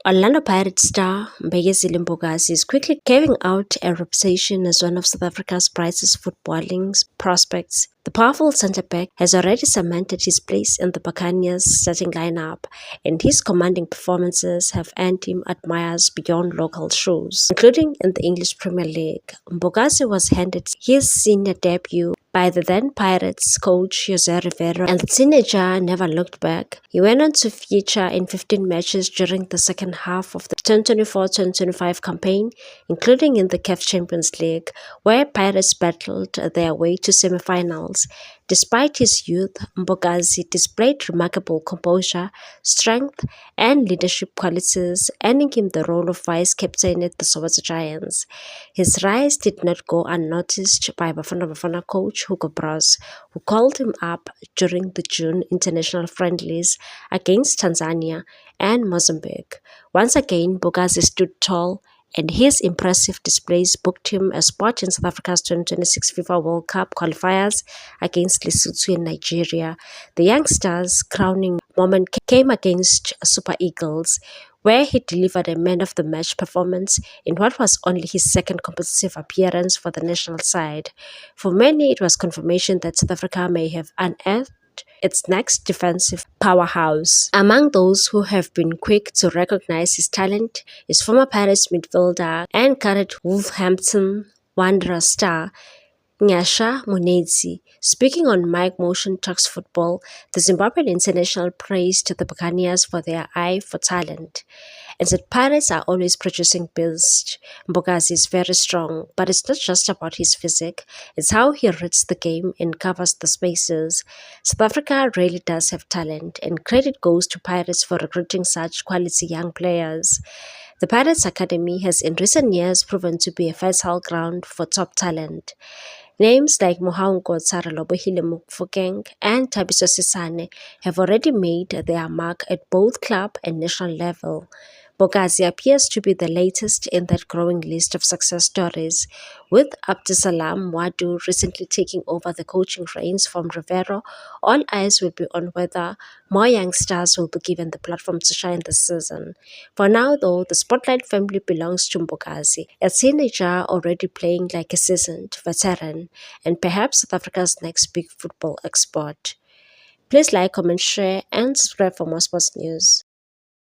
Orlando Pirates star Mbeyezile Mbokazi is quickly carving out a reputation as one of South Africa's brightest footballing prospects. The powerful centre-back has already cemented his place in the Buccaneers' starting lineup, and his commanding performances have earned him admirers beyond local shows, including in the English Premier League. Mbokazi was handed his senior debut by the then Pirates coach Jose Rivero, and the teenager never looked back. He went on to feature in 15 matches during the second half of the 2024-2025 campaign, including in the CAF Champions League, where Pirates battled their way to semi-finals. Despite his youth, Mbokazi displayed remarkable composure, strength, and leadership qualities, earning him the role of vice-captain at the Soweto Giants. His rise did not go unnoticed by Bafana Bafana coach Hugo Broos, who called him up during the June international friendlies against Tanzania and Mozambique. Once again, Mbokazi stood tall, and his impressive displays booked him a spot in South Africa's 2026 FIFA World Cup qualifiers against Lesotho and Nigeria. The youngster's crowning moment came against Super Eagles, where he delivered a man-of-the-match performance in what was only his second competitive appearance for the national side. For many, it was confirmation that South Africa may have unearthed its next defensive powerhouse. Among those who have been quick to recognize his talent is former Pirates midfielder and current Wolverhampton Wanderers star Nyasha Munetsi. Speaking on Mike Motion Talks Football, the Zimbabwean international praised the Buccaneers for their eye for talent and said Pirates are always producing beasts. Mbokazi is very strong, but it's not just about his physique, it's how he reads the game and covers the spaces. South Africa really does have talent, and credit goes to Pirates for recruiting such quality young players. The Pirates Academy has in recent years proven to be a fertile ground for top talent. Names like Mohang Kotsara Lobohile Mofokeng and Thabiso Sisane have already made their mark at both club and national level. Mbokazi appears to be the latest in that growing list of success stories, with Abdisalam Wadu recently taking over the coaching reins from Rivero. All eyes will be on whether more youngsters will be given the platform to shine this season. For now, though, the spotlight firmly belongs to Mbokazi, a teenager already playing like a seasoned veteran, and perhaps South Africa's next big football export. Please like, comment, share, and subscribe for more sports news.